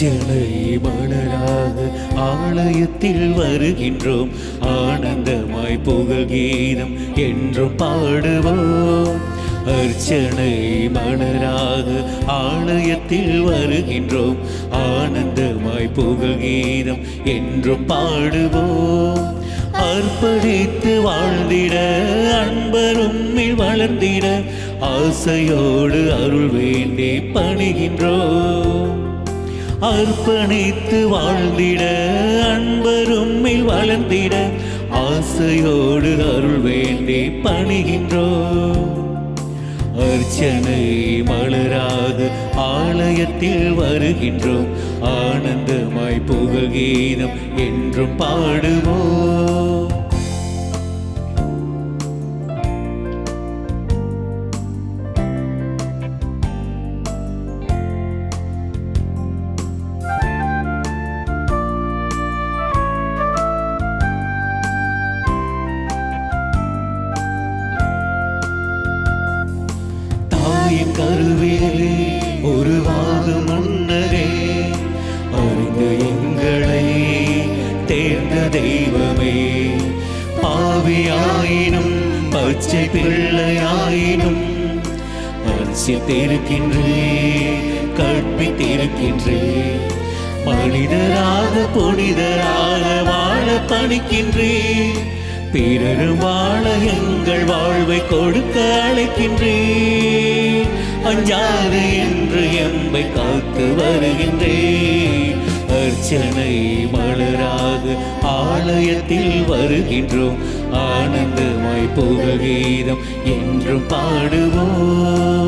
அர்ச்சனை மலராக ஆலயத்தில் வருகின்றோம், ஆனந்தமாய் புகழ் கீதம் என்றும் பாடுவோம். அர்ச்சனை மலராக ஆலயத்தில் வருகின்றோம், ஆனந்தமாய் புகழ் கீதம் என்றும் பாடுவோம். அர்ப்பணித்து வாழ்ந்திட அன்பரும்மில் வளர்ந்திட ஆசையோடு அருள் வேண்டி பணிகின்றோம். அர்ப்பணித்து வாழ்ந்திட அன்பரும்மில் வளர்ந்திட ஆசையோடு அருள் வேண்டி பணிகின்றோம். அர்ச்சனை மலராக ஆலயத்தில் வருகின்றோம், ஆனந்தமாய் புகழ் கீதம் என்றும் பாடுவோம். கருவிலே உருவாக முன்னரே அறிந்து எங்களை தேர்ந்த தெய்வமே, பாவியாயினும் பச்சை பிள்ளையாயினும் அர்ச்சித்திருக்கின்றே, கற்பித்திருக்கின்றே. மனிதராக புனிதராக வாழ பணிக்கின்றே, பிறரும் வாழ எங்கள் வாழ்வை கொடுக்க அழைக்கின்றே. அஞ்சாது என்று எம்மை காத்து வருகின்றே. அர்ச்சனை மலராக ஆலயத்தில் வருகின்றோம், ஆனந்தமாய் புகழ் கீதம் என்றும் பாடுவோம்.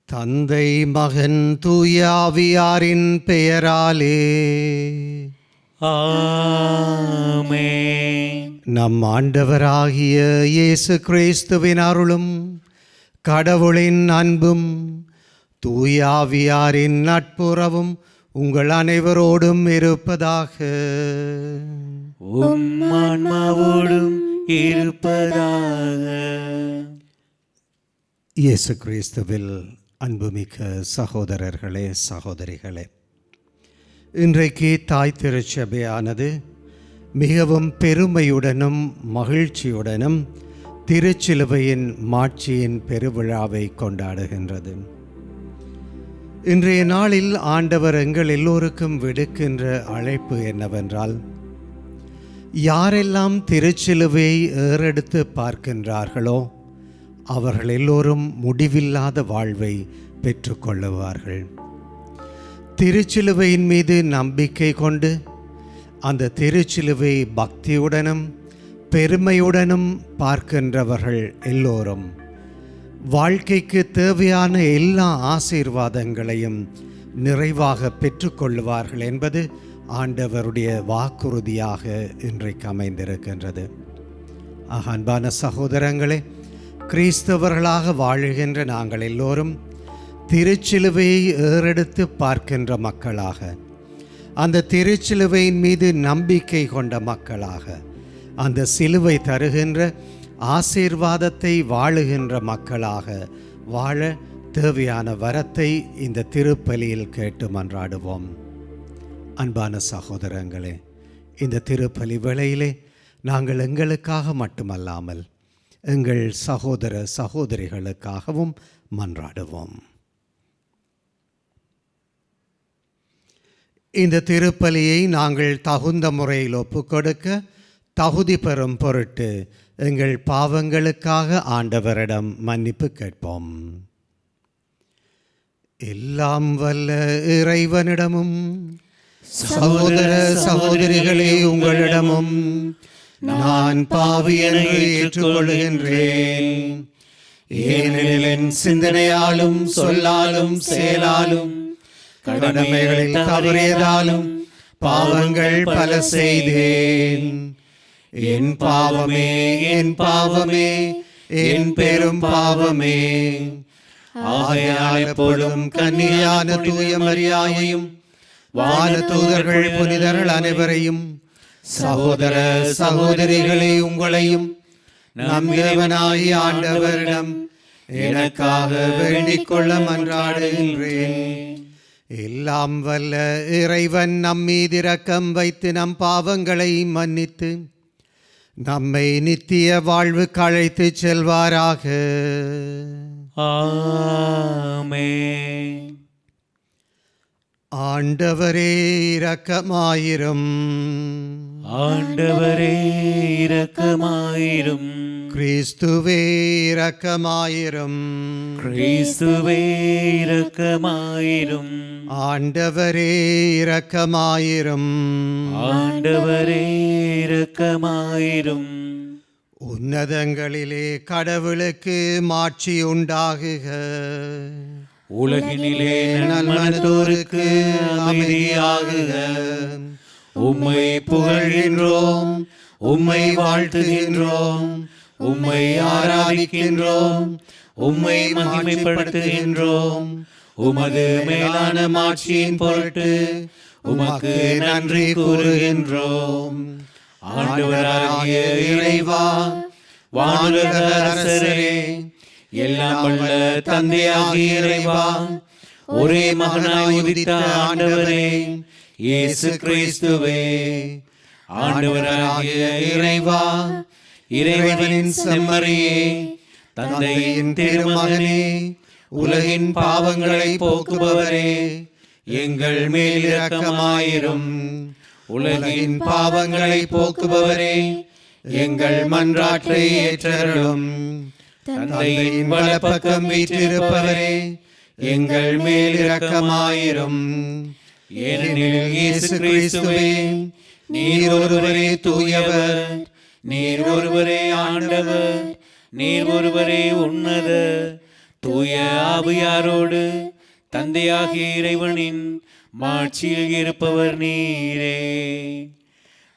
தந்தை மகன் தூய ஆவியாரின் பெயராலே ஆமென். நம் ஆண்டவராகிய இயேசு கிறிஸ்துவின் அருளும் கடவுளின் அன்பும் தூய ஆவியாரின் நட்புறவும் உங்கள் அனைவரோடும் இருப்பதாக. உம் ஆன்மாவோடும் இருப்பதாக. இயேசு கிறிஸ்துவில் அன்புமிக்க சகோதரர்களே, சகோதரிகளே, இன்றைக்கு தாய் திருச்சபையானது மிகவும் பெருமையுடனும் மகிழ்ச்சியுடனும் திருச்சிலுவையின் மாட்சியின் பெருவிழாவை கொண்டாடுகின்றது. இன்றைய நாளில் ஆண்டவர் எங்கள் எல்லோருக்கும் விடுக்கின்ற அழைப்பு என்னவென்றால், யாரெல்லாம் திருச்சிலுவையை ஏறெடுத்து பார்க்கின்றார்களோ அவர்கள் எல்லோரும் முடிவில்லாத வாழ்வை பெற்றுக்கொள்ளுவார்கள். திருச்சிலுவையின் மீது நம்பிக்கை கொண்டு அந்த திருச்சிலுவை பக்தியுடனும் பெருமையுடனும் பார்க்கின்றவர்கள் எல்லோரும் வாழ்க்கைக்கு தேவையான எல்லா ஆசீர்வாதங்களையும் நிறைவாக பெற்றுக்கொள்ளுவார்கள் என்பது ஆண்டவருடைய வாக்குறுதியாக இன்றைக்கு அமைந்திருக்கின்றது. அன்பான சகோதரங்களே, கிறிஸ்தவர்களாக வாழுகின்ற நாங்கள் எல்லோரும் திருச்சிலுவையை ஏறெடுத்து பார்க்கின்ற மக்களாக, அந்த திருச்சிலுவையின் மீது நம்பிக்கை கொண்ட மக்களாக, அந்த சிலுவை தருகின்ற ஆசீர்வாதத்தை வாழுகின்ற மக்களாக வாழ தேவையான வரத்தை இந்த திருப்பலியில் கேட்டு மன்றாடுவோம். அன்பான சகோதரங்களே, இந்த திருப்பலி வேளையிலே நாங்கள் எங்களுக்காக மட்டுமல்லாமல் எங்கள் சகோதர சகோதரிகளுக்காகவும் மன்றாடுவோம். இந்த திருப்பலியை நாங்கள் தகுந்த முறையில் ஒப்புக்கொடுக்க தகுதி பெறும் பொருட்டு எங்கள் பாவங்களுக்காக ஆண்டவரிடம் மன்னிப்பு கேட்போம். எல்லாம் வல்ல இறைவனிடமும் சகோதர சகோதரிகளே உங்களிடமும் நான் பாவி என்று ஏற்றுக்கொள்கின்றேன். ஏனெனில் என் சிந்தனையாலும் சொல்லாலும் செயலாலும் கடமைகளில் தவறியதாலும் பாவங்கள் பல செய்தேன். என் பாவமே, என் பாவமே, என் பெரும் பாவமே. ஆகையால் எப்பொழுதும் கன்னியான தூய மரியாயையும் வான தூதர்கள் புனிதர்கள் அனைவரையும் சகோதர சகோதரிகளே உங்களையும் நம் இறைவனாகிய ஆண்டவரிடம் எனக்காக வேண்டிக் கொள்ள மன்றாடுகின்றேன். எல்லாம் வல்ல இறைவன் நம் மீது இரக்கம் வைத்து நம் பாவங்களை மன்னித்து நம்மை நித்திய வாழ்வுக்கு அழைத்துச் செல்வாராக. ஆமென். ஆண்டவரே இரக்கமாயிரும். ஆண்டவரே இரக்கமாயிரும். கிறிஸ்துவே இரக்கமாயிரும். கிறிஸ்துவே இரக்கமாயிரும். ஆண்டவரே இரக்கமாயிரும். ஆண்டவரே இரக்கமாயிரும். உன்னதங்களிலே கடவுளுக்கு மாட்சி உண்டாகுக. உலகினிலே நல்மனத்தோருக்கு அமைதியாகுக. உம்மை புகழ்கின்றோம், உம்மை வாழ்த்துகின்றோம், உம்மை ஆராதிக்கின்றோம், உம்மை மகிமைப்படுத்துகின்றோம். உமது மேலான மாட்சியின் பொருட்டு உமக்கு நன்றி கூறுகின்றோம். ஆண்டவராகிய இறைவா, வானுலக அரசரே, எல்லாம் வல்ல தந்தையாகிய இறைவா, ஒரே மகனாய் உதித்த ஆண்டவரே இயேசு கிறிஸ்துவே, ஆண்டவராகிய இறைவா, இறைவனின் செம்மறியே, தந்தையின் திருமகனே, உலகின் பாவங்களை போக்குபவரே, எங்கள் மேல் இரக்கமாயிரும். உலகின் பாவங்களை போக்குபவரே, எங்கள் மன்றாட்டை ஏற்றருளும். தந்தையின் வலப்பக்கம் வீற்றிருப்பவரே, எங்கள் மேல் இரக்கமாயிரும். ஏனெனில் இயேசு கிறிஸ்துவே, நீர் ஒருவரே தூயவர், நீர் ஒருவரே ஆண்டவர், நீர் ஒருவரே உன்னதர். தூய ஆவியாரோடு தந்தையாகிய இறைவனின் மாட்சியில் இருப்பவர் நீரே.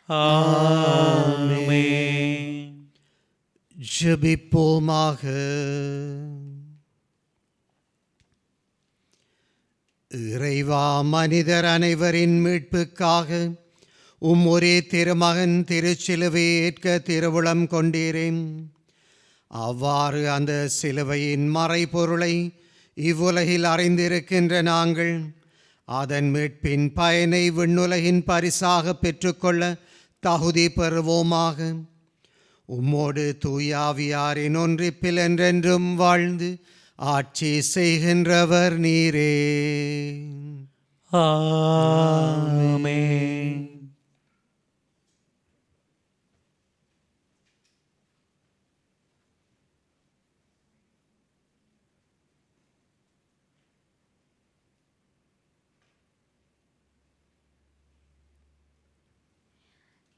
ஆமென். ஜெபிப்போமாக. இறைவா, மனிதர் அனைவரின் மீட்புக்காக ஒரே திருமகன் திருச்சிலுவை ஏற்க திருவுளம் கொண்டீரேன். அவ்வாறு அந்த சிலுவையின் மறைபொருளை இவ்வுலகில் அறிந்திருக்கின்ற நாங்கள் அதன் மீட்பின் பயனை விண்ணுலகின் பரிசாக பெற்றுக்கொள்ள தகுதி பெறுவோமாக. உம்மோடு தூயாவியாரின் ஒன்றிப்பில் என்றென்றும் வாழ்ந்து ஆட்சி செய்கின்றவர் நீரே. ஆமென்.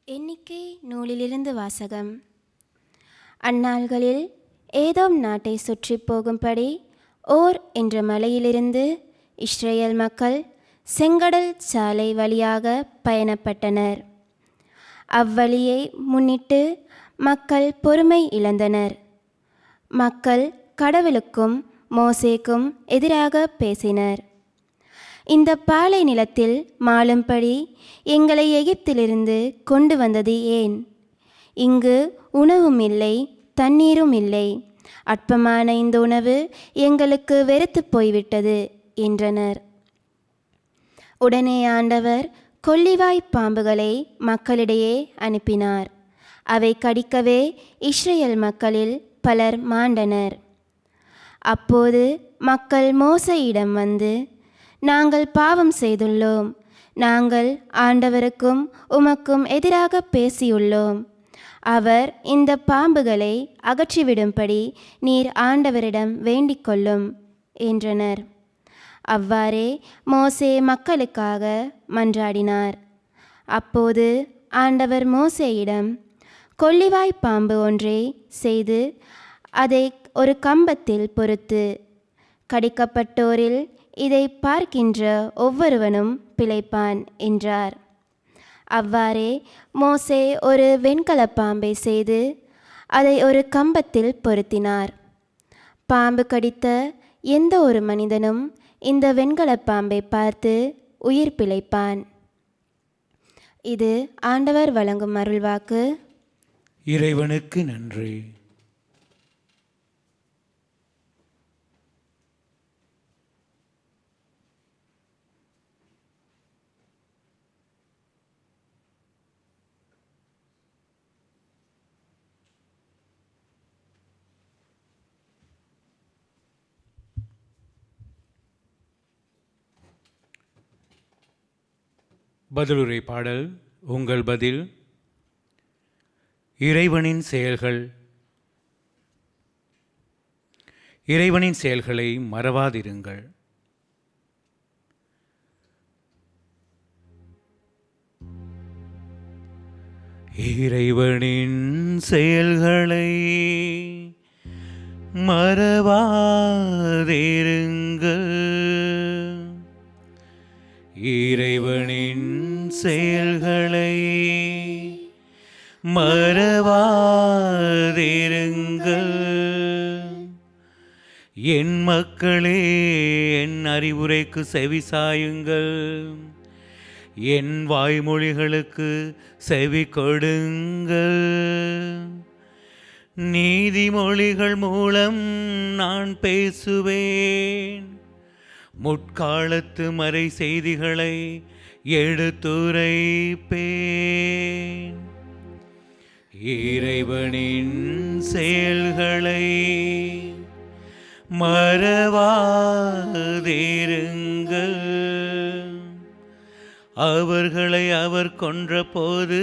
எண்ணிக்கை நூலிலிருந்து வாசகம். அந்நாள்களில் ஏதோம் நாட்டை சுற்றி போகும்படி ஓர் என்ற மலையிலிருந்து இஸ்ரேல் மக்கள் செங்கடல் சாலை வழியாக பயணப்பட்டனர். அவ்வழியை முன்னிட்டு மக்கள் பொறுமை இழந்தனர். மக்கள் கடவுளுக்கும் மோசேக்கும் எதிராக பேசினர். இந்த பாலை நிலத்தில் மாளும்படி எங்களை எகிப்திலிருந்து கொண்டு வந்தது ஏன்? இங்கு உணவும் இல்லை, தண்ணீரும் இல்லை. அற்பமான இந்த உணவு எங்களுக்கு வெறுத்து போய்விட்டது என்றனர். உடனே ஆண்டவர் கொள்ளிவாய் பாம்புகளை மக்களிடையே அனுப்பினார். அவை கடிக்கவே இஸ்ரேல் மக்களில் பலர் மாண்டனர். அப்போது மக்கள் மோசேயிடம் வந்து, நாங்கள் பாவம் செய்துள்ளோம், நாங்கள் ஆண்டவருக்கும் உமக்கும் எதிராக பேசியுள்ளோம். அவர் இந்த பாம்புகளை அகற்றிவிடும்படி நீர் ஆண்டவரிடம் வேண்டிக் கொள்ளும் என்றனர். அவ்வாறே மோசே மக்களுக்காக மன்றாடினார். அப்போது ஆண்டவர் மோசேயிடம், கொள்ளிவாய் பாம்பு ஒன்றை செய்து அதை ஒரு கம்பத்தில் பொறுத்து, கடிக்கப்பட்டோரில் இதை பார்க்கின்ற ஒவ்வொருவனும் பிழைப்பான் என்றார். அவ்வாறே மோசே ஒரு வெண்கலப் பாம்பை செய்து அதை ஒரு கம்பத்தில் பொருத்தினார். பாம்பு கடித்த எந்த ஒரு மனிதனும் இந்த வெண்கலப் பாம்பை பார்த்து உயிர் பிழைப்பான். இது ஆண்டவர் வழங்கும் அருள்வாக்கு. இறைவனுக்கு நன்றி. பதிலுரை பாடல். உங்கள் பதில். இறைவனின் செயல்கள். இறைவனின் செயல்களை மறவாதிருங்கள். இறைவனின் செயல்களை மறவாதிருங்கள். இறைவனின் செயல்களை மறவாதிருங்கள். என் மக்களே, என் அறிவுரைக்கு செவிசாயுங்கள். என் வாய்மொழிகளுக்கு செவி கொடுங்கள். நீதிமொழிகள் மூலம் நான் பேசுவேன். முற்காலத்து மறை செய்திகளை எடுத்துரைப்பேன். இறைவனின் செயல்களை மறவாதிருங்கள். அவர்களை அவர் கொன்றபோது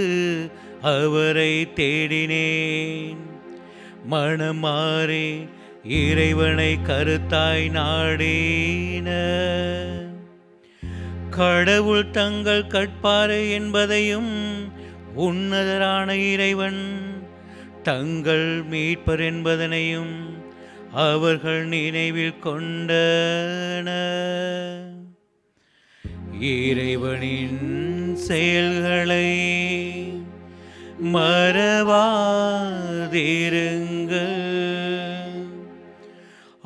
அவரை தேடினேன். மனமாறே இறைவனை கருத்தாய் நாடின. கடவுள் தங்கள் கட்பாறை என்பதையும் உன்னதரான இறைவன் தங்கள் மீட்பர் என்பதனையும் அவர்கள் நினைவில் கொண்டனர். இறைவனின் செயல்களை மறவாதிருங்கள்.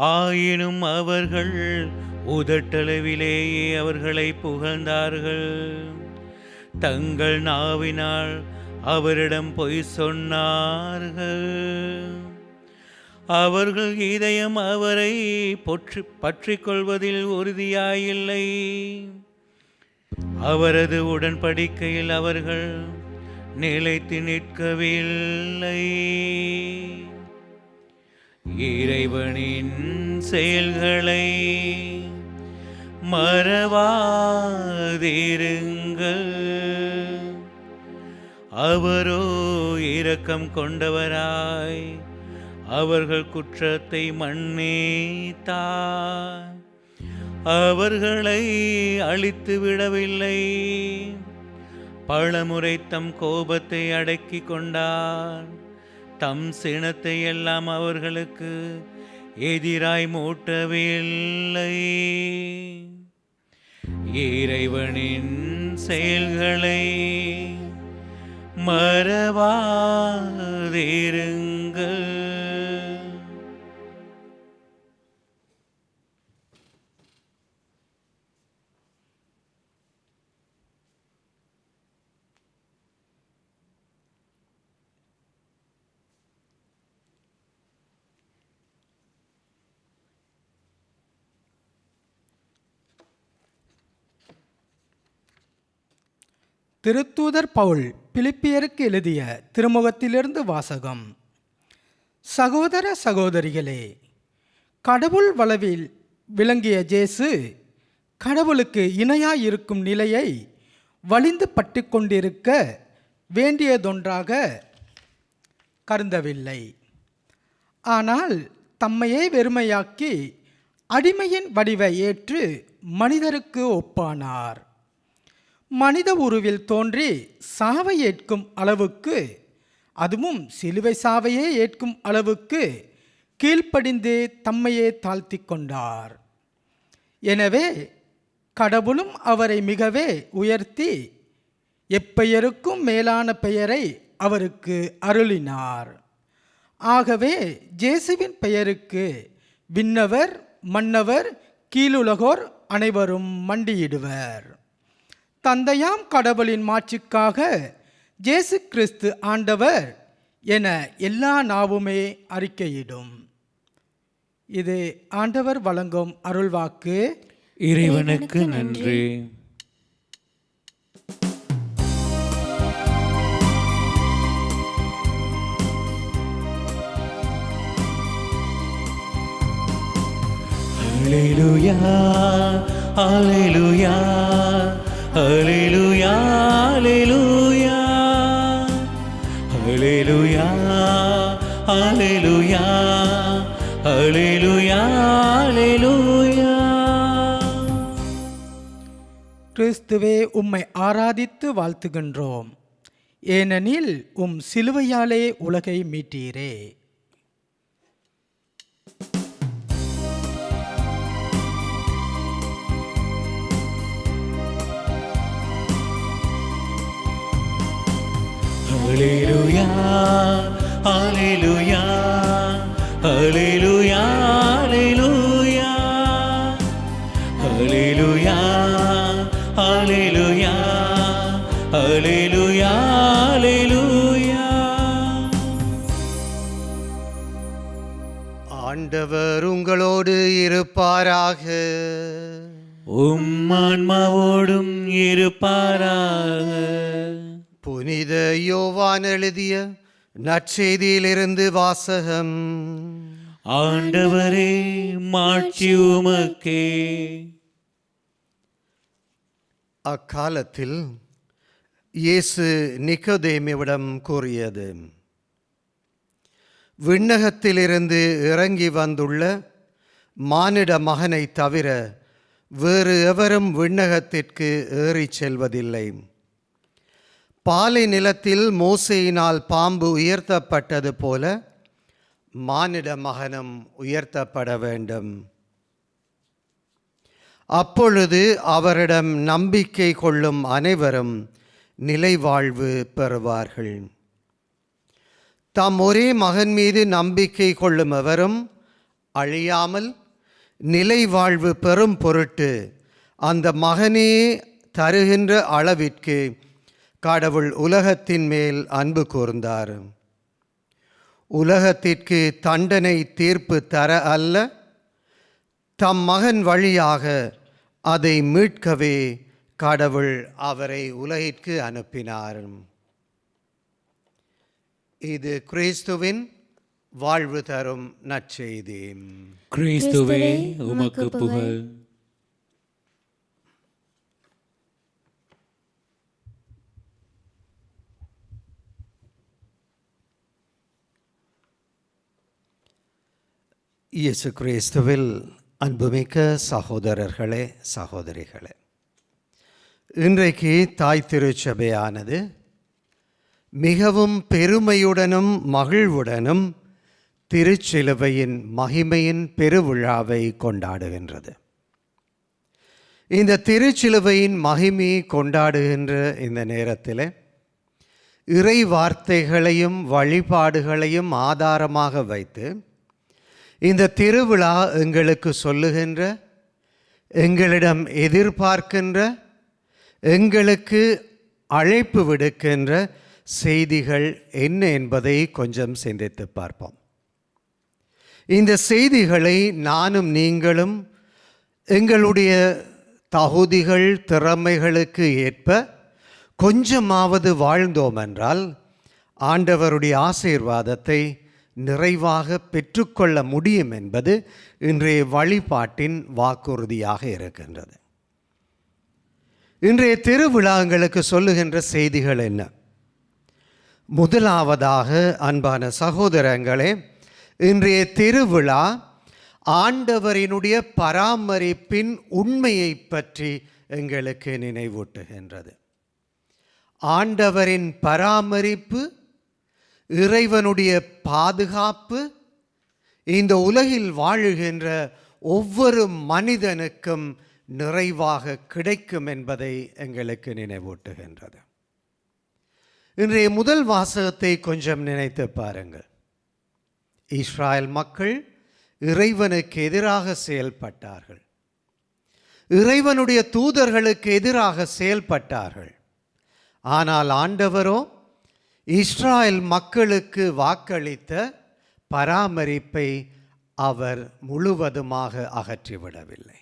ஆயினும் அவர்கள் உதட்டளவிலேயே அவர்களை புகழ்ந்தார்கள். தங்கள் நாவினால் அவரிடம் பொய் சொன்னார்கள். அவர்கள் இதயம் அவரை பற்றிக் கொள்வதில் உறுதியாயில்லை. அவரது உடன்படிக்கையில் அவர்கள் நிலைத்து நிற்கவில்லை. இறைவனின் செயல்களை மறவாதிருங்கள். அவரோ இரக்கம் கொண்டவராய் அவர்கள் குற்றத்தை மன்னித்தார். அவர்களை அழித்து விடவில்லை. பலமுறை தம் கோபத்தை அடக்கி கொண்டார். தம் சினத்தை எல்லாம் அவர்களுக்கு எதிராய் மூட்டவில்லை. இறைவனின் செயல்களை மறவாதிருங்கள். திருத்தூதர் பவுல் பிலிப்பியருக்கு எழுதிய திருமுகத்திலிருந்து வாசகம். சகோதர சகோதரிகளே, கடவுள் வளவில் விளங்கிய இயேசு கடவுளுக்கு இணையாயிருக்கும் நிலையை வலிந்து பற்றி கொண்டிருக்க வேண்டியதொன்றாக கருதவில்லை. ஆனால் தம்மையே வெறுமையாக்கி அடிமையின் வடிவை ஏற்று மனிதருக்கு ஒப்பானார். மனித உருவில் தோன்றி சாவை ஏற்கும் அளவுக்கு, அதுவும் சிலுவை சாவையே ஏற்கும் அளவுக்கு கீழ்ப்படிந்து தம்மையே தாழ்த்தி கொண்டார். எனவே கடவுளும் அவரை மிகவே உயர்த்தி எப்பெயருக்கும் மேலான பெயரை அவருக்கு அருளினார். ஆகவே இயேசுவின் பெயருக்கு விண்ணவர், மன்னவர், கீழுலகோர் அனைவரும் மண்டியிடுவர். தந்தையாம் கடவுளின் மாட்சிக்காக இயேசு கிறிஸ்து ஆண்டவர் என எல்லா நாவுமே அறிக்கையிடும். இது ஆண்டவர் வழங்கும் அருள்வாக்கு. இறைவனுக்கு நன்றி. Alleluia, Alleluia, ஹல்லேலூயா ஹல்லேலூயா ஹல்லேலூயா ஹல்லேலூயா ஹல்லேலூயா ஹல்லேலூயா. கிறிஸ்துவே, உம்மை ஆராதித்து வாழ்த்துகின்றோம், ஏனெனில் உம் சிலுவையாலே உலகை மீட்டீரே. ஹல்லேலூயா ஹல்லேலூயா ஹல்லேலூயா ஹல்லேலூயா ஹல்லேலூயா ஹல்லேலூயா ஹல்லேலூயா. ஆண்டவர் உங்களோடு இருப்பாராக. உம் ஆன்மாவோடும் இருப்பாராக. புனித யோவான் எழுதிய நற்செய்தியிலிருந்து வாசகம். ஆண்டவரே, மாட்சி உமக்கே. அக்காலத்தில் இயேசு நிக்கோதேமுவிடம் கூறியது, விண்ணகத்திலிருந்து இறங்கி வந்துள்ள மானிட மகனை தவிர வேறு எவரும் விண்ணகத்திற்கு ஏறிச் செல்வதில்லை. பாலை நிலத்தில் மோசேயினால் பாம்பு உயர்த்தப்பட்டது போல மானிட மகனும் உயர்த்தப்பட வேண்டும். அப்பொழுது அவரிடம் நம்பிக்கை கொள்ளும் அனைவரும் நிலைவாழ்வு பெறுவார்கள். தம் ஒரே மகன் மீது நம்பிக்கை கொள்ளும் எவரும் அழியாமல் நிலைவாழ்வு பெறும் பொருட்டு அந்த மகனே தருகின்ற அளவிற்கு கடவுள் உலகத்தின் மேல் அன்பு கூர்ந்தார். உலகத்திற்கு தண்டனை தீர்ப்பு தர அல்ல, தம் மகன் வழியாக அதை மீட்கவே கடவுள் அவரை உலகிற்கு அனுப்பினார். இது கிறிஸ்துவின் வாழ்வு தரும் நற்செய்தி. கிறிஸ்துவே, உமக்கு புகழ். இயேசு கிறிஸ்துவில் அன்புமிக்க சகோதரர்களே, சகோதரிகளே, இன்றைக்கு தாய் திருச்சபையானது மிகவும் பெருமையுடனும் மகிழ்வுடனும் திருச்சிலுவையின் மகிமையின் பெருவிழாவை கொண்டாடுகின்றது. இந்த திருச்சிலுவையின் மகிமையை கொண்டாடுகின்ற இந்த நேரத்தில் இறை வார்த்தைகளையும் வழிபாடுகளையும் ஆதாரமாக வைத்து இந்த திருவிழா எங்களுக்கு சொல்லுகின்ற, எங்களிடம் எதிர்பார்க்கின்ற, எங்களுக்கு அழைப்பு விடுக்கின்ற செய்திகள் என்ன என்பதை கொஞ்சம் சிந்தித்து பார்ப்போம். இந்த செய்திகளை நானும் நீங்களும் எங்களுடைய தகுதிகள் திறமைகளுக்கு ஏற்ப கொஞ்சமாவது வாழ்ந்தோம் என்றால் ஆண்டவருடைய ஆசீர்வாதத்தை நிறைவாக பெற்றுக்கொள்ள முடியும் என்பது இன்றைய வழிபாட்டின் வாக்குறுதியாக இருக்கின்றது. இன்றைய திருவிழாங்களுக்கு சொல்லுகின்ற செய்திகள் என்ன? முதலாவதாக, அன்பான சகோதரங்களே, இன்றைய திருவிழா ஆண்டவரினுடைய பராமரிப்பின் உண்மையை பற்றி எங்களுக்கு நினைவூட்டுகின்றது. ஆண்டவரின் பராமரிப்பு, இறைவனுடைய பாதுகாப்பு இந்த உலகில் வாழுகின்ற ஒவ்வொரு மனிதனுக்கும் நிறைவாக கிடைக்கும் என்பதை எங்களுக்கு நினைவூட்டுகின்றது. இன்றைய முதல் வாசகத்தை கொஞ்சம் நினைத்து பாருங்கள். இஸ்ராயல் மக்கள் இறைவனுக்கு எதிராக செயல்பட்டார்கள். இறைவனுடைய தூதர்களுக்கு எதிராக செயல்பட்டார்கள். ஆனால் ஆண்டவரோ இஸ்ராயல் மக்களுக்கு வாக்களித்த பராமரிப்பை அவர் முழுவதுமாக அகற்றிவிடவில்லை.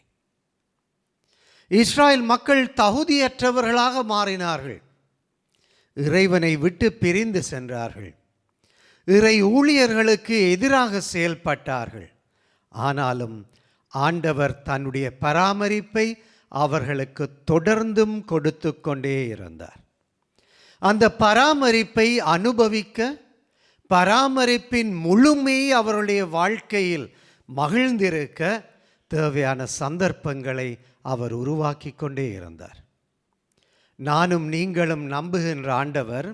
இஸ்ராயல் மக்கள் தகுதியற்றவர்களாக மாறினார்கள். இறைவனை விட்டு பிரிந்து சென்றார்கள். இறை ஊழியர்களுக்கு எதிராக செயல்பட்டார்கள். ஆனாலும் ஆண்டவர் தன்னுடைய பராமரிப்பை அவர்களுக்கு தொடர்ந்தும் கொடுத்து கொண்டே இருந்தார். அந்த பராமரிப்பை அனுபவிக்க, பராமரிப்பின் முழுமை அவருடைய வாழ்க்கையில் மகிழ்ந்திருக்க தேவையான சந்தர்ப்பங்களை அவர் உருவாக்கி கொண்டே இருந்தார். நானும் நீங்களும் நம்புகின்ற ஆண்டவர்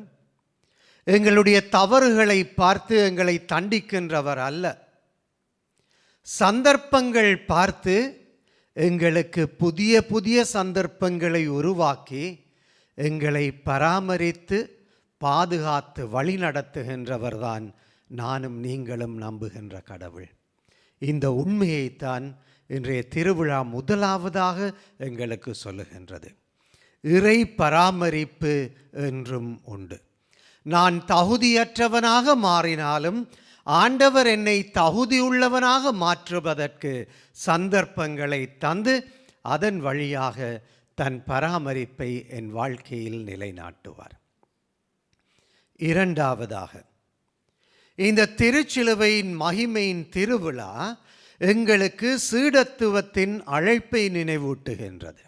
எங்களுடைய தவறுகளை பார்த்து எங்களை தண்டிக்கின்றவர் அல்ல. சந்தர்ப்பங்கள் பார்த்து எங்களுக்கு புதிய புதிய சந்தர்ப்பங்களை உருவாக்கி எங்களை பராமரித்து பாதுகாத்து வழி நடத்துகின்றவர்தான் நானும் நீங்களும் நம்புகின்ற கடவுள். இந்த உண்மையைத்தான் இன்றைய திருவிழா முதலாவதாக எங்களுக்கு சொல்லுகின்றது. இறை பராமரிப்பு என்றும் உண்டு. நான் தகுதியற்றவனாக மாறினாலும் ஆண்டவர் என்னை தகுதியுள்ளவனாக மாற்றுவதற்கு சந்தர்ப்பங்களை தந்து அதன் வழியாக தன் பராமரிப்பை என் வாழ்க்கையில் நிலைநாட்டுவார். இரண்டாவதாக, இந்த திருச்சிலுவையின் மகிமையின் திருவிழா எங்களுக்கு சீடத்துவத்தின் அழைப்பை நினைவூட்டுகின்றது.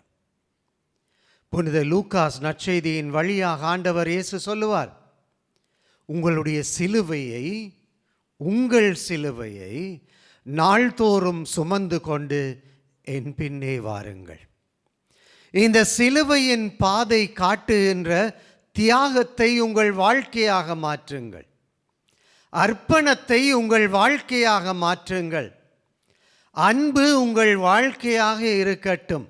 புனித லூக்காஸ் நற்செய்தியின் வழியாக ஆண்டவர் இயேசு சொல்லுவார், உங்களுடைய சிலுவையை, உங்கள் சிலுவையை நாள்தோறும் சுமந்து கொண்டு என் பின்னே வாருங்கள். இந்த சிலுவையின் பாதை காட்டுகின்ற தியாகத்தை உங்கள் வாழ்க்கையாக மாற்றுங்கள். அர்ப்பணத்தை உங்கள் வாழ்க்கையாக மாற்றுங்கள். அன்பு உங்கள் வாழ்க்கையாக இருக்கட்டும்.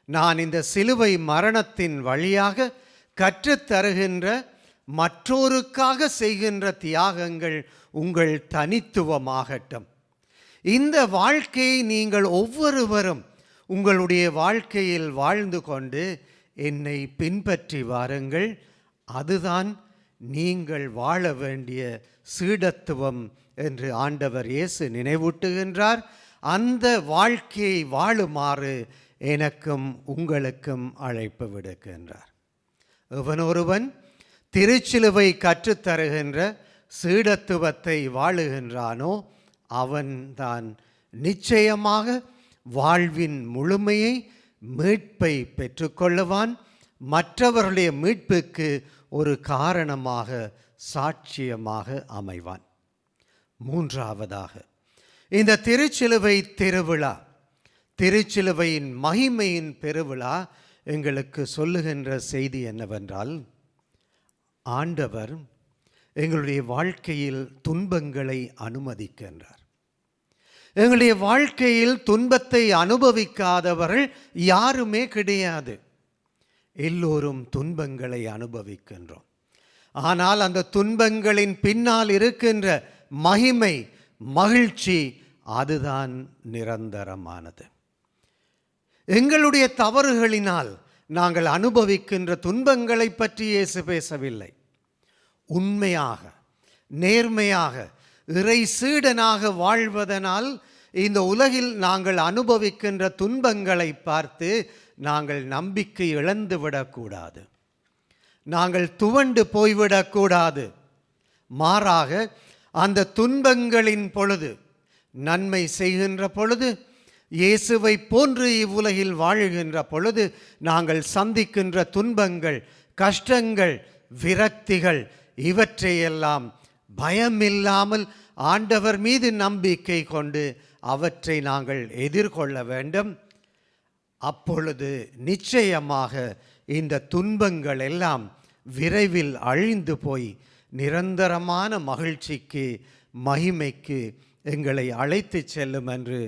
நான் இந்த சிலுவை மரணத்தின் வழியாக கற்றுத்தருகின்ற, மற்றோருக்காக செய்கின்ற தியாகங்கள் உங்கள் தனித்துவமாகட்டும். இந்த வாழ்க்கையை நீங்கள் ஒவ்வொருவரும் உங்களுடைய வாழ்க்கையில் வாழ்ந்து கொண்டு என்னை பின்பற்றி வாருங்கள். அதுதான் நீங்கள் வாழ வேண்டிய சீடத்துவம் என்று ஆண்டவர் இயேசு நினைவூட்டுகின்றார். அந்த வாழ்க்கையை வாழுமாறு எனக்கும் உங்களுக்கும் அழைப்பு விடுக்கின்றார். எவனொருவன் திருச்சிலுவை கற்றுத்தருகின்ற சீடத்துவத்தை வாழுகின்றானோ அவன்தான் நிச்சயமாக வாழ்வின் முழுமையை, மீட்பை பெற்றுக்கொள்ளுவான். மற்றவர்களுடைய மீட்புக்கு ஒரு காரணமாக, சாட்சியமாக அமைவான். மூன்றாவதாக, இந்த திருச்சிலுவை திருவிழா, திருச்சிலுவையின் மகிமையின் பெருவிழா எங்களுக்கு சொல்லுகின்ற செய்தி என்னவென்றால், ஆண்டவர் எங்களுடைய வாழ்க்கையில் துன்பங்களை அனுமதிக்கின்றார். எங்களுடைய வாழ்க்கையில் துன்பத்தை அனுபவிக்காதவர்கள் யாருமே கிடையாது. எல்லோரும் துன்பங்களை அனுபவிக்கின்றோம். ஆனால் அந்த துன்பங்களின் பின்னால் இருக்கின்ற மகிமை, மகிழ்ச்சி, அதுதான் நிரந்தரமானது. எங்களுடைய தவறுகளினால் நாங்கள் அனுபவிக்கின்ற துன்பங்களை பற்றி இயேசு பேசவில்லை. உண்மையாக, நேர்மையாக, இறை சீடனாக வாழ்வதனால் இந்த உலகில் நாங்கள் அனுபவிக்கின்ற துன்பங்களை பார்த்து நாங்கள் நம்பிக்கை இழந்து விடக்கூடாது, நாங்கள் துவண்டு போய்விடக்கூடாது. மாறாக அந்த துன்பங்களின் பொழுது, நன்மை செய்கின்ற பொழுது, இயேசுவை போன்று இவ்வுலகில் வாழுகின்ற பொழுது நாங்கள் சந்திக்கின்ற துன்பங்கள், கஷ்டங்கள், விரக்திகள், இவற்றையெல்லாம் பயமில்லாமல் ஆண்டவர் மீது நம்பிக்கை கொண்டு அவற்றை நாங்கள் எதிர்கொள்ள வேண்டும். அப்பொழுது நிச்சயமாக இந்த துன்பங்கள் எல்லாம் விரைவில் அழிந்து போய் நிரந்தரமான மகிழ்ச்சிக்கு, மகிமைக்கு எங்களை அழைத்து செல்லும் என்று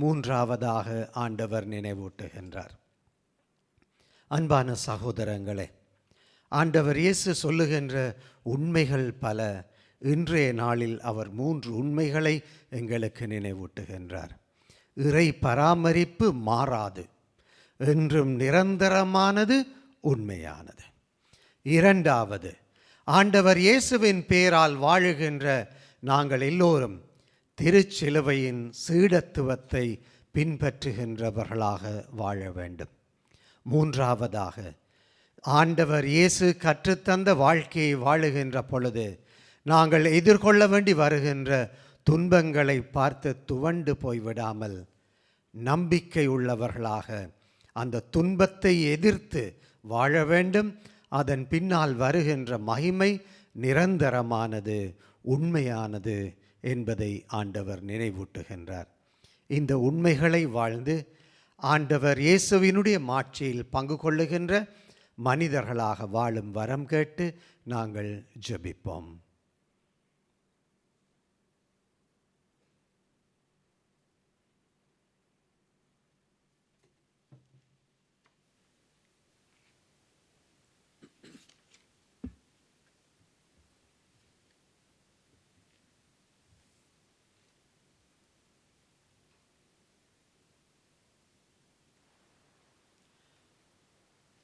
மூன்றாவதாக ஆண்டவர் நினைவூட்டுகின்றார். அன்பான சகோதரங்களே, ஆண்டவர் இயேசு சொல்லுகின்ற உண்மைகள் பல. இன்றைய நாளில் அவர் 3 உண்மைகளை எங்களுக்கு நினைவூட்டுகின்றார். இறை பராமரிப்பு மாறாது, என்றும் நிரந்தரமானது, உண்மையானது. இரண்டாவது, ஆண்டவர் இயேசுவின் பேரால் வாழுகின்ற நாங்கள் எல்லோரும் திருச்சிலுவையின் சீடத்துவத்தை பின்பற்றுகின்றவர்களாக வாழ வேண்டும். மூன்றாவதாக, ஆண்டவர் இயேசு கற்றுத்தந்த வாழ்க்கையை வாழுகின்ற பொழுது நாங்கள் எதிர்கொள்ள வேண்டி வருகின்ற துன்பங்களை பார்த்து துவண்டு போய்விடாமல் நம்பிக்கை உள்ளவர்களாக அந்த துன்பத்தை எதிர்த்து வாழ வேண்டும். அதன் பின்னால் வருகின்ற மகிமை நிரந்தரமானது, உண்மையானது என்பதை ஆண்டவர் நினைவூட்டுகின்றார். இந்த உண்மைகளை வாழ்ந்து ஆண்டவர் இயேசுவினுடைய மாட்சியில் பங்கு கொள்ளுகின்ற மனிதர்களாக வாழும் வரம் கேட்டு நாங்கள் ஜெபிப்போம்.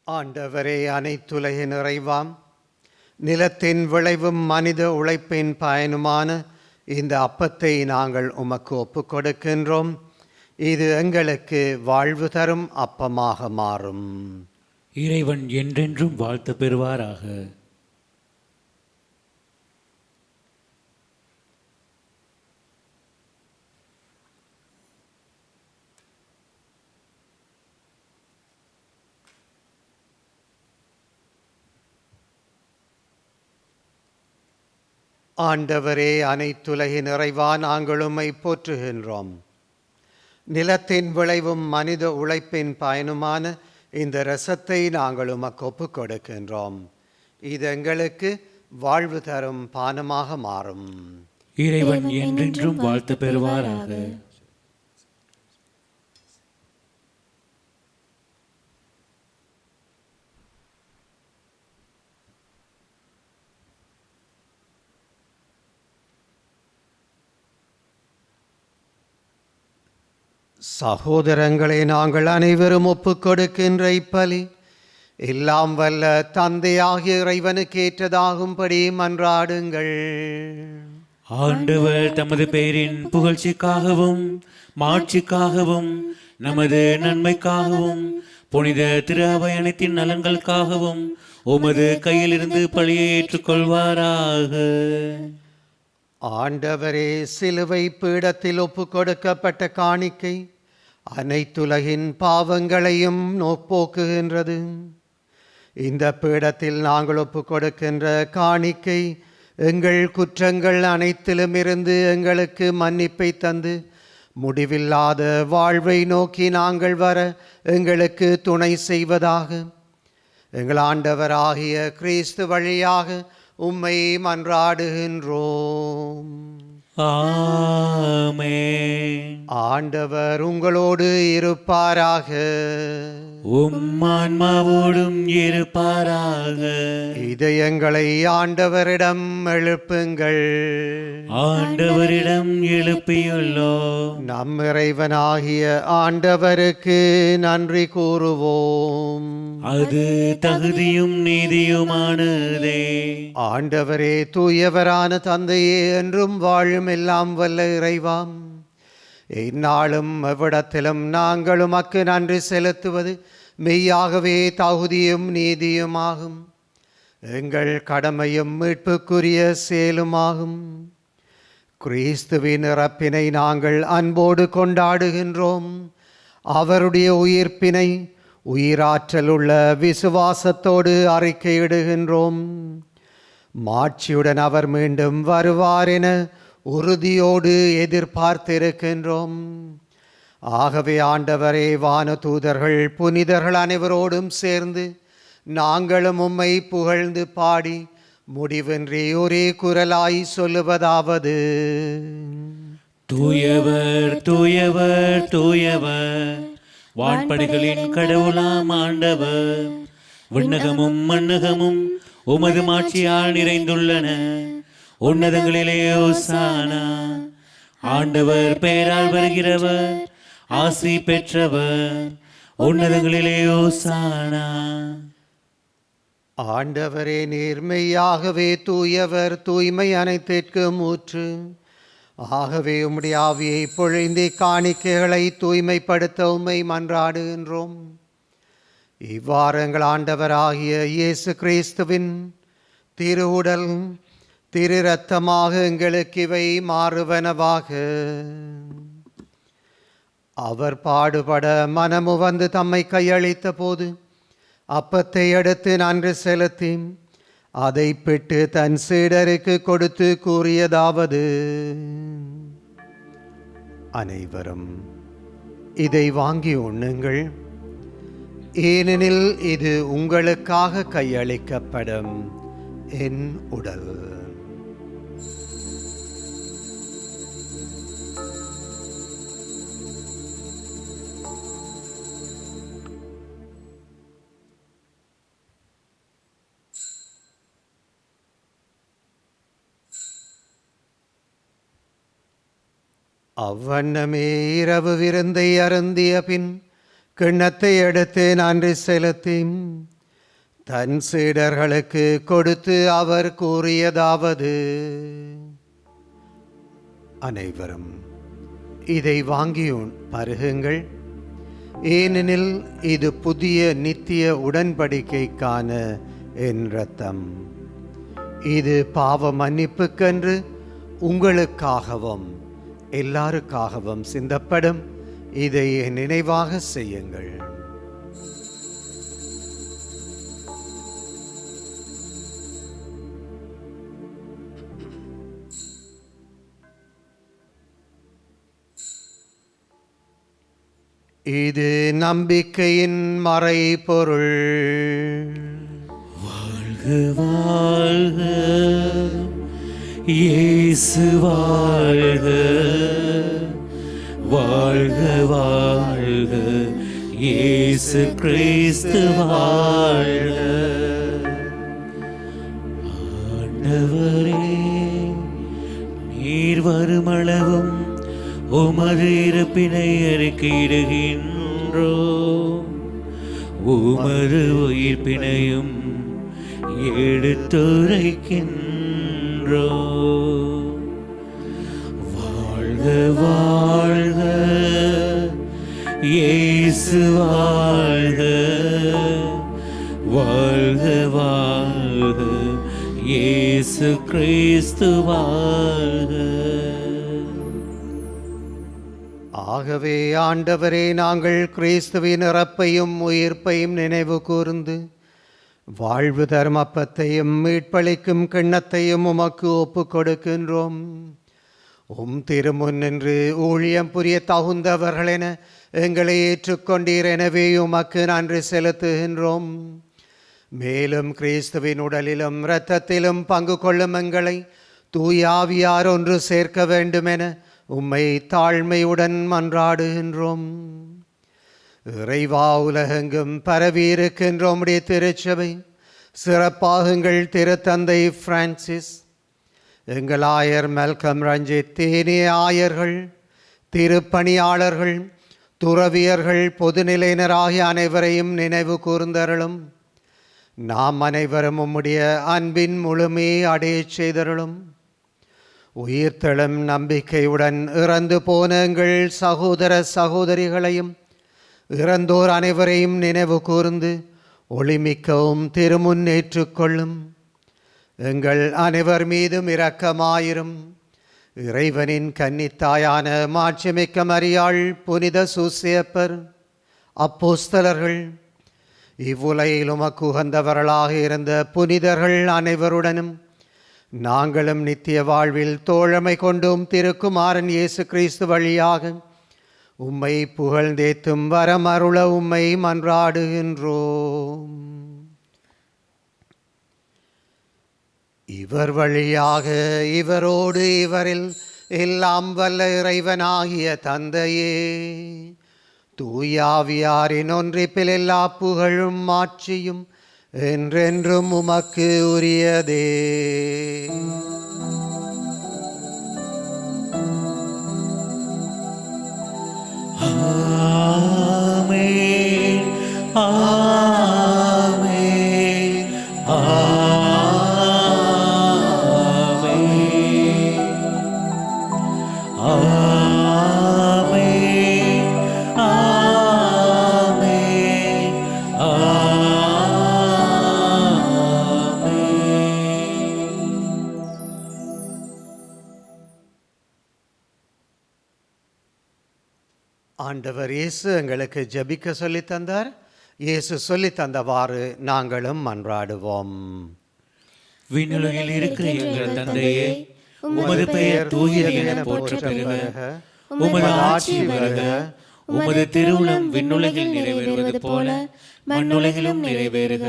ஆண்டவரே, அனைத்துலகின் நிறைவாம், நிலத்தின் விளைவும் மனித உழைப்பின் பயனுமான இந்த அப்பத்தை நாங்கள் உமக்கு ஒப்புக் கொடுக்கின்றோம். இது எங்களுக்கு வாழ்வு தரும் அப்பமாக மாறும். இறைவன் என்றென்றும் வாழ்த்து பெறுவாராக. ஆண்டவரே, அனைத்துலகின் நிறைவா, நாங்கள் உம்மை போற்றுகின்றோம். நிலத்தின் விளைவும் மனித உழைப்பின் பயனுமான இந்த இரசத்தை நாங்கள் உமக்கு ஒப்புக் கொடுக்கின்றோம். இது எங்களுக்கு வாழ்வு தரும் பானமாக மாறும். இறைவன் என்றென்றும் வாழ்த்து பெறுவாராக. சகோதரங்களே, நாங்கள் அனைவரும் ஒப்புக் கொடுக்கின்ற இப்பலி எல்லாம் வல்ல தந்தையாகிய இறைவனுக்கு ஏற்றதாகும்படி மன்றாடுங்கள். ஆண்டவர் தமது பெயரின் புகழ்ச்சிக்காகவும் மாட்சிக்காகவும் நமது நன்மைக்காகவும் புனித திரு அவை அனைத்தின் நலன்களுக்காகவும் உமது கையிலிருந்து பழியை ஏற்றுக்கொள்வாராக. ஆண்டவரே, சிலுவை பீடத்தில் ஒப்புக் கொடுக்கப்பட்ட காணிக்கை அனைத்துலகின் பாவங்களையும் நோப்போக்குகின்றது. இந்த பீடத்தில் நாங்கள் ஒப்புக் கொடுக்கின்ற காணிக்கை எங்கள் குற்றங்கள் அனைத்திலும் இருந்து எங்களுக்கு மன்னிப்பை தந்து முடிவில்லாத வாழ்வை நோக்கி நாங்கள் வர எங்களுக்கு துணை செய்வதாக. எங்கள் ஆண்டவராகிய கிறிஸ்து வழியாக உம்மை மன்றாடுகின்றோம். ஆமென். ஆண்டவர் உங்களோடு இருப்பாராக. உம்மான்மாவோடும் இருப்பாராக. இதயங்களை ஆண்டவரிடம் எழுப்புங்கள். ஆண்டவரிடம் எழுப்பியுள்ளோம். நம் இறைவனாகிய ஆண்டவருக்கு நன்றி கூறுவோம். அது தகுதியும் நீதியுமானதே. ஆண்டவரே, தூயவரான தந்தையே, என்றும் வாழும் எல்லாம் வல்ல இறைவாம், இந்நாளும் எவ்விடத்திலும் நாங்கள் உமக்கு நன்றி செலுத்துவது மெய்யாகவே தகுதியும் நீதியுமாகும். எங்கள் கடமையும் மீட்புக்குரிய செயலுமாகும். கிறிஸ்துவின் இறப்பினை நாங்கள் அன்போடு கொண்டாடுகின்றோம். அவருடைய உயிர்ப்பினை உயிராற்றலுள்ள விசுவாசத்தோடு அறிக்கையிடுகின்றோம். மாட்சியுடன் அவர் மீண்டும் வருவார் என உறுதியோடு எதிர்பார்த்திருக்கின்றோம். ஆகவே ஆண்டவரே, வான தூதர்கள் புனிதர்கள் அனைவரோடும் சேர்ந்து நாங்களும் உம்மை புகழ்ந்து பாடி முடிவின்றி ஒரே குரலாய் சொல்லுவதாவது: தூயவர் தூயவர் தூயவர், வான்படைகளின் கடவுளாம் ஆண்டவர். விண்ணகமும் மண்ணகமும் உமது மாட்சியால் நிறைந்துள்ளன. உன்னதங்களிலே ஓசானா. ஆண்டவர் பெயரால் வருகிறவர் ஆசி பெற்றவர். உன்னதங்களிலே ஓசானா. ஆண்டவரே, நேர்மையாகவே தூயவர், தூய்மை அனைத்திற்கும் ஊற்று. ஆகவே உம்முடைய ஆவியை பொழிந்து காணிக்கைகளை தூய்மைப்படுத்த உம்மை மன்றாடுகின்றோம். இவ்வாறு எங்கள் ஆண்டவராகிய இயேசு கிறிஸ்துவின் திரு உடல் திரு இரத்தமாக எங்களுக்கு இவை மாறுவனவாக. அவர் பாடுபட மனமு வந்து தம்மை கையளித்த போது அப்பத்தை எடுத்து நன்றி செலுத்தி அதை பெற்று தன் சீடருக்கு கொடுத்து கூறியதாவது, அனைவரும் இதை வாங்கி உண்ணுங்கள், ஏனெனில் இது உங்களுக்காக கையளிக்கப்படும் என் உடல். அவ்வண்ணமே இரவு விருந்தை அருந்திய பின் கிண்ணத்தை எடுத்து நன்றி செலுத்தி தன் சீடர்களுக்கு கொடுத்து அவர் கூறியதாவது, அனைவரும் இதை வாங்கி பருகுங்கள், ஏனெனில் இது புதிய நித்திய உடன்படிக்கைக்கான என் இரத்தம். இது பாவ மன்னிப்புக்கென்று உங்களுக்காகவும் எல்லாருக்காகவும் சிந்தப்படும். இதை நினைவாக செய்யுங்கள். இது நம்பிக்கையின் மறைபொருள். வாழ்க வாழ்க இயேசு வாழ்க, வாழ்க வாழ்க இயேசு கிறிஸ்து வாழ்க. ஆண்டவரே, நீர் வருமளவும் உமது இறப்பினை அறிக்கையிடுகின்றோம், உமது உயிர்ப்பினையும் எடுத்துரைக்கின்றோம். வாழ்க வாழ்க இயேசு வாழ்க, வாழ்க வாழ்க இயேசு கிறிஸ்து வாழ்க. ஆகவே ஆண்டவரே, நாங்கள் கிறிஸ்துவின் இறப்பையும் உயிர்ப்பையும் நினைவு கூர்ந்து வாழ்வு தர்மப்பத்தையும் மீட்பளிக்கும் கிண்ணத்தையும் உமக்கு ஒப்புக் கொடுக்கின்றோம். திருமுன் நின்று ஊழியம் புரிய தகுந்தவர்களென எங்களை ஏற்றுக்கொண்டீர், எனவே உமக்கு நன்றி செலுத்துகின்றோம். மேலும் கிறிஸ்துவின் உடலிலும் இரத்தத்திலும் பங்கு கொள்ளும் எங்களை தூயாவியார் ஒன்று சேர்க்க வேண்டுமென உம்மை தாழ்மையுடன் மன்றாடுகின்றோம். இறைவா, உலகெங்கும் பரவியிருக்கின்ற உம்முடைய திருச்சபை சிறப்பாகுங்கள் திருத்தந்தை பிரான்சிஸ், எங்கள் ஆயர் மெல்கம் ரஞ்சித், தேனிய ஆயர்கள், திருப்பணியாளர்கள், துறவியர்கள், பொதுநிலையினர் ஆகிய அனைவரையும் நினைவு கூர்ந்தருளும். நாம் அனைவரும் உம்முடைய அன்பின் முழுமையை அடையச் செய்தருளும். உயிர்த்தெழும் நம்பிக்கையுடன் இறந்து போன எங்கள் சகோதர சகோதரிகளையும் இறந்தோர் அனைவரையும் நினைவு கூர்ந்து ஒளிமிக்கவும் திருமுன்னேற்றுக்கொள்ளும். எங்கள் அனைவர் மீதும் இரக்கமாயிரும். இறைவனின் கன்னித்தாயான மாட்சிமிக்க மரியாள், புனித சூசேப்பர், அப்போஸ்தலர்கள், இவ்வுலகில் உமக்கு உகந்தவர்களாக இருந்த புனிதர்கள் அனைவருடனும் நாங்களும் நித்திய வாழ்வில் தோழமை கொண்டும் திருக்குமாரன் இயேசு கிறிஸ்து வழியாக உம்மை புகழ்ந்தேத்தும் வரம் அருள உம்மை மன்றாடுகின்றோம். இவர் வழியாக, இவரோடு, இவரில் எல்லாம் வல்ல இறைவனாகிய தந்தையே, தூயாவியாரின் ஒன்றிப்பில் எல்லா புகழும் மாட்சியும் என்றென்றும் உமக்கு உரியதே. ஆமென், ஆமென், ஆமென், ஆமென், ஆமென், ஆமென். ஆண்டவர் இயேசு எங்களுக்கு ஜெபிக்க சொல்லித் தந்தார். இயேசு சொல்லித் தந்தவாறு நாங்களும் மன்றாடுவோம். விண்ணுலகில் இருக்கிற எங்கள் தந்தையே, உமது பெயர் தூயது என போற்றப் பெறுக. உமது ஆட்சி வருக. உமது திருவுளம் விண்ணுலகில் நிறைவேறுவது போல மண்ணுலகிலும் நிறைவேறுக.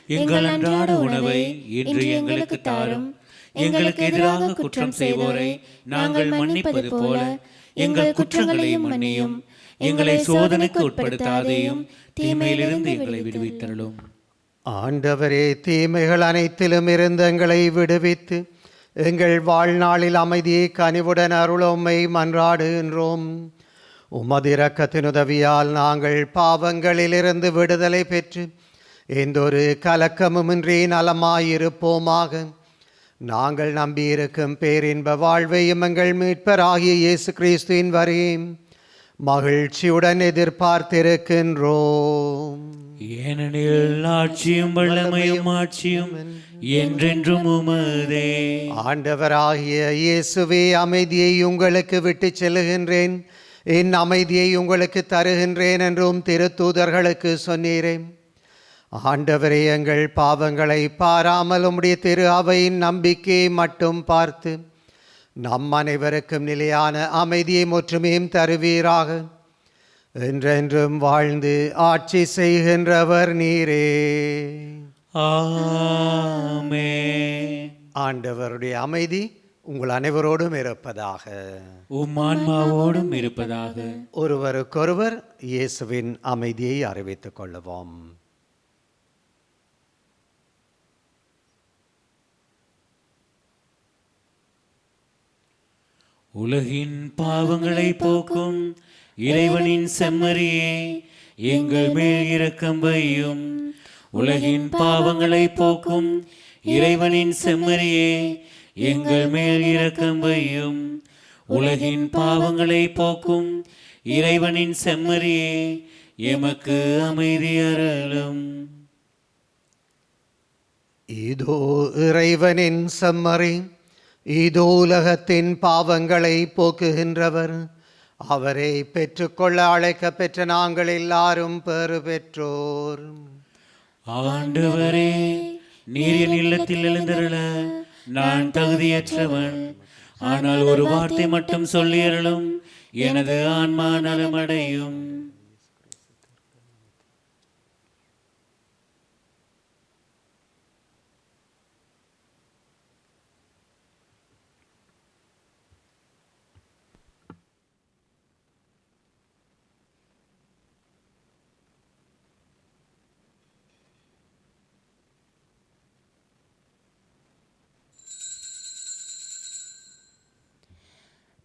எங்கள் அன்றாட உணவை இன்று எங்களுக்கு தாரும். எங்களுக்கு எதிராக குற்றம் செய்வோரை நாங்கள் மன்னிப்பது போல எங்கள் குற்றங்களையும் மன்னியும். எங்களை சோதனைக்கு உட்படுத்தாதேயும், தீமையிலிருந்து எங்களை விடுவித்தருளும். ஆண்டவரே, தீமைகள் அனைத்திலும் இருந்து எங்களை விடுவித்து எங்கள் வாழ்நாளில் அமைதியை கனிவுடன் அருளோமை மன்றாடுகின்றோம். உமது இரக்கத்தின் உதவியால் நாங்கள் பாவங்களிலிருந்து விடுதலை பெற்று எந்தொரு கலக்கமுமின்றி நலமாயிருப்போமாக. நாங்கள் நம்பியிருக்கும் பேரின்ப வாழ்வையும் எங்கள் மீட்பராகிய இயேசு கிறிஸ்துவின் வரையும் மகிழ்ச்சியுடன் எதிர்பார்த்திருக்கின்றோம். ஏனெனில் ஆட்சியும் வல்லமையும் ஆட்சியும் என்றென்றும் உமதே. ஆண்டவராகிய இயேசுவே, அமைதியை உங்களுக்கு விட்டுச் செல்லுகின்றேன், என் அமைதியை உங்களுக்கு தருகின்றேன் என்றும் திருத்தூதர்களுக்கு சொன்னீரேன். ஆண்டவரே, எங்கள் பாவங்களை பாராமல் உம்முடைய திரு அவையின் நம்பிக்கையை மட்டும் பார்த்து நம் அனைவருக்கும் நிலையான அமைதியை முற்றுமையும் தருவீராக. என்றென்றும் வாழ்ந்து ஆட்சி செய்கின்றவர் நீரே. ஆமென். ஆண்டவருடைய அமைதி உங்கள் அனைவரோடும் இருப்பதாக. உம் ஆன்மாவோடும் இருப்பதாக. ஒருவருக்கொருவர் இயேசுவின் அமைதியை அறிவித்துக் கொள்ளுவோம். உலகின் பாவங்களை போக்கும் இறைவனின் செம்மறியே, எங்கள் மேல் இரக்கம் வையும். உலகின் பாவங்களை போக்கும் இறைவனின் செம்மறியே, எங்கள் மேல் இரக்கம் வையும். உலகின் பாவங்களை போக்கும் இறைவனின் செம்மறியே, எமக்கு அமைதி அருளும். இதோ இறைவனின் செம்மறி, இதோ உலகத்தின் பாவங்களை போக்குகின்றவர். அவரை பெற்றுக்கொள்ள அழைக்க பெற்ற நாங்கள் எல்லாரும் பெறு பெற்றோர். ஆண்டவரே, நீர் என் இல்லத்தில் எழுந்தருள நான் தகுதியற்றவன். ஆனால் ஒரு வார்த்தை மட்டும் சொல்லியருளும், எனது ஆன்மா நலமடையும்.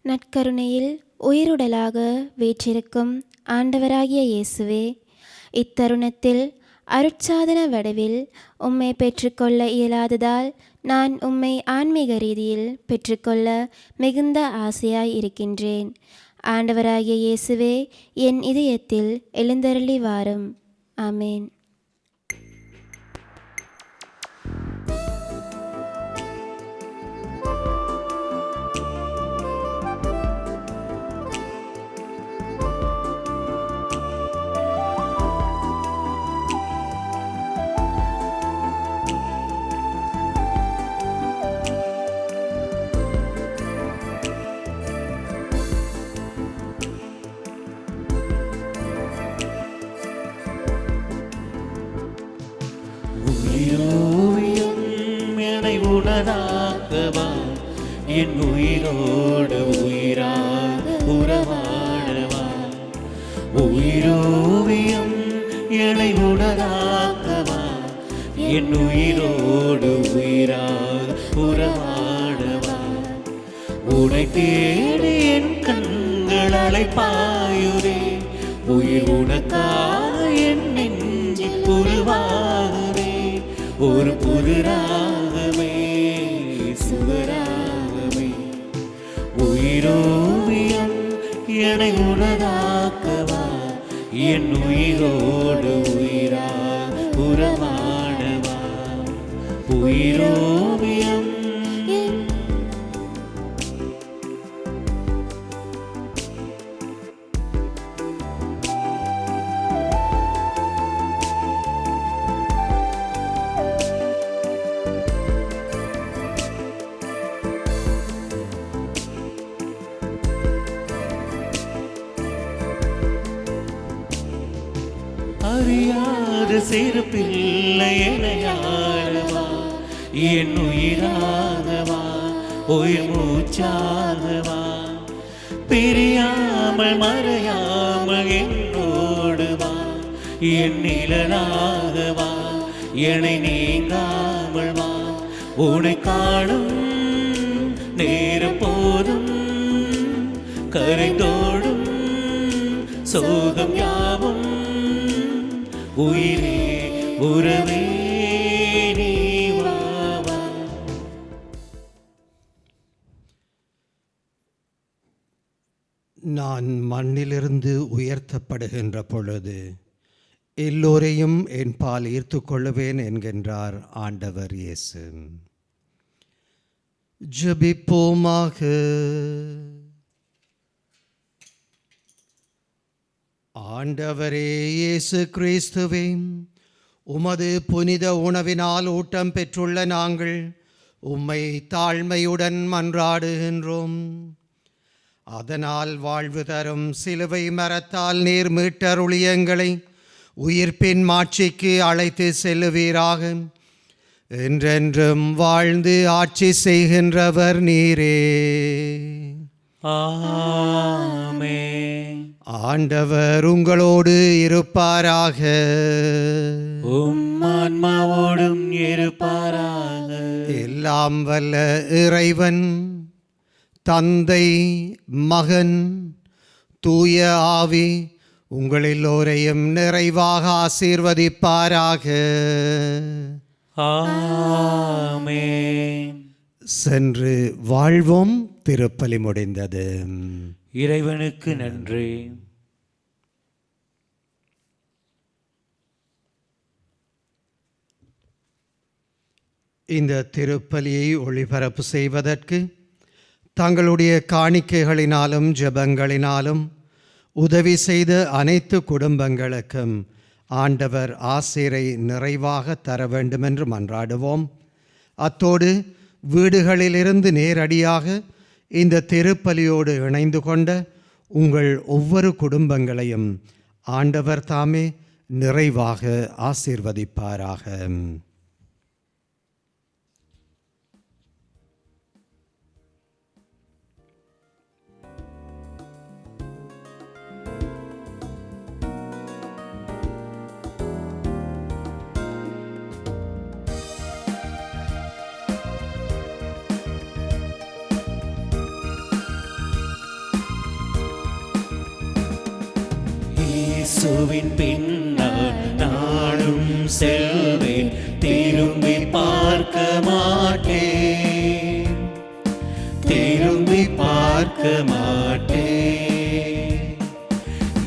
நற்கருணையில் உயிருடலாக வீற்றிருக்கும் ஆண்டவராகிய இயேசுவே, இத்தருணத்தில் அருட்சாதன வடிவில் உம்மை பெற்றுக்கொள்ள இயலாததால் நான் உம்மை ஆன்மீக ரீதியில் பெற்றுக்கொள்ள மிகுந்த ஆசையாய் இருக்கின்றேன். ஆண்டவராகிய இயேசுவே, என் இதயத்தில் எழுந்தருளி வாரும். ஆமேன். உனதாகவா, என் உயிரோடு உயிராக உறவாடவா. உயிரோவியம் என்னை உனதாகவா, என் உயிரோடு உயிராக உறவாடவா. உனை தேடி என் கண்கள் அலைப்பாயுதே, உயிர் உனக்காக என் நெஞ்சில் உருவாகுதே. ஒரு புதுராகமே சுகராகமே, உயிரோவியம் என்னை உனதாக்கவா, என் உயிரோடு உயிராக உறவாடவா. உயிரோவியம் அறியாத சிறு பிள்ளை எனையாளவா, என் உயிராகவா, உயிர் மூச்சாகவா, பிரியாமல் மறையாமல் என்னோடு வா, என் நிழலாகவா, என்னை நீங்காமல் வா, உன்னை காணும் நேரம் போதும் கரைந்தோடும் சோகம் யாவும், உயிரே உறவே நீ வா வா. நான் மண்ணிலிருந்து உயர்த்தப்படுகின்ற பொழுது எல்லோரையும் என் பால் ஈர்த்து கொள்ளுவேன் என்கின்றார் ஆண்டவர் இயேசு. ஜெபிப்போமாக. ஆண்டவரே இயேசு கிறிஸ்துவே, உமது புனித உணவினால் ஊட்டம் பெற்றுள்ள நாங்கள் உம்மை தாழ்மையுடன் மன்றாடுகின்றோம். அதனால் வாழ்வு தரும் சிலுவை மரத்தால் நீர் மீட்டருளிய எங்களை உயிர்ப்பின் மாட்சிக்கு அழைத்து செல்லுவீராக. என்றென்றும் வாழ்ந்து ஆட்சி செய்கின்றவர் நீரே. ஆமென். ஆண்டவர் உங்களோடு இருப்பாராக. ஆன்மாவோடும் இருப்பாராக. எல்லாம் வல்ல இறைவன் தந்தை, மகன், தூய ஆவி உங்கள் எல்லோரையும் நிறைவாக ஆசீர்வதிப்பாராக. ஆமென். சென்று வாழ்வோம். திருப்பலி முடிந்தது. இறைவனுக்கு நன்றி. இந்த திருப்பலியை ஒளிபரப்பு செய்வதற்கு தங்களுடைய காணிக்கைகளினாலும் ஜெபங்களினாலும் உதவி செய்த அனைத்து குடும்பங்களுக்கும் ஆண்டவர் ஆசீரை நிறைவாக தர வேண்டுமென்று மன்றாடுவோம். அத்தோடு வீடுகளிலிருந்து நேரடியாக இந்த திருப்பலியோடு இணைந்து கொண்ட உங்கள் ஒவ்வொரு குடும்பங்களையும் ஆண்டவர் தாமே நிறைவாக ஆசீர்வதிப்பாராக. இயேசுவின் பின்னால் நானும் செல்வேன், திரும்பி பார்க்க மாட்டேன், திரும்பி பார்க்க மாட்டேன்.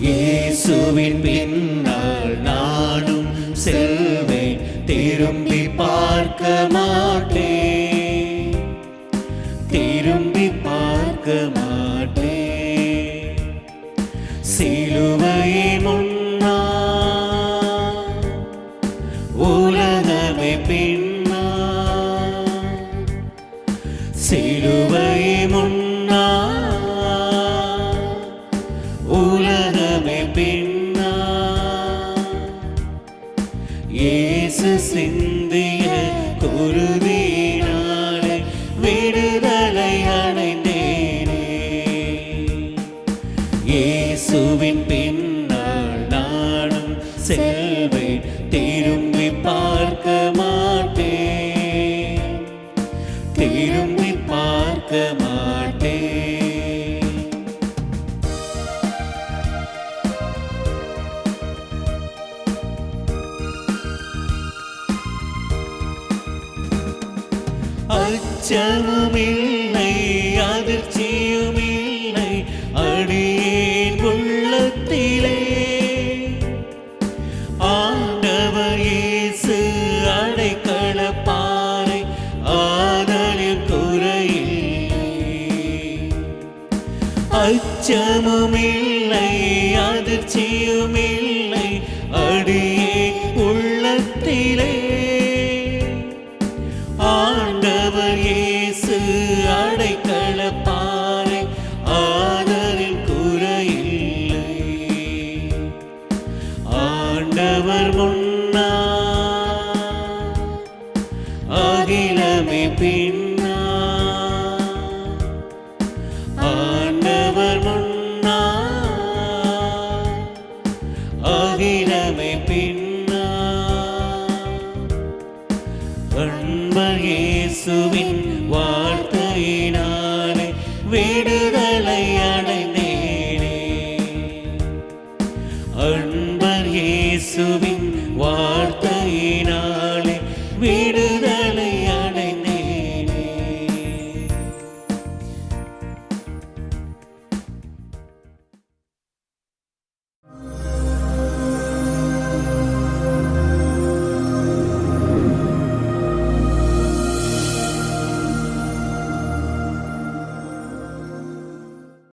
இயேசுவின் பின்னால் நானும் செல்வேன், திரும்பி பார்க்க மாட்டேன், திரும்பி பார்க்க மாட்டேன். சிலுவையை முன்னா உலகமே பின்னா, சிலுவையை முன்னா உலகமே பின்னா, இயேசு சிந்திய குருதியினாலே விடுதலை அடைந்தேனே. இயேசுவின் பின்னால் நானும் செல்வேன், திரும்பி பார்க்க மாட்டேன், திரும்பி பார்க்க மாட்டேன். அச்சமுமில்லை, அதிர்ச்சியுமில்லை, அடியேன் உள்ளத்திலே ஆண்டவர் இயேசு அடைக்கலப்பாறை, ஆதலில் குறையில்லை. அச்சமுமில்லை, அதிர்ச்சியுமில்லை, அடியேன் உள்ளத்திலே ஆண்டவர் இயேசு அடைக்கலப்பாறை, ஆதலில் குறையில்லை. ஆண்டவர் அன்பர் இயேசுவின் வார்த்தையினாலே விடுதலை அடைந்தேனே. அன்பர் இயேசுவின் வார்த்தை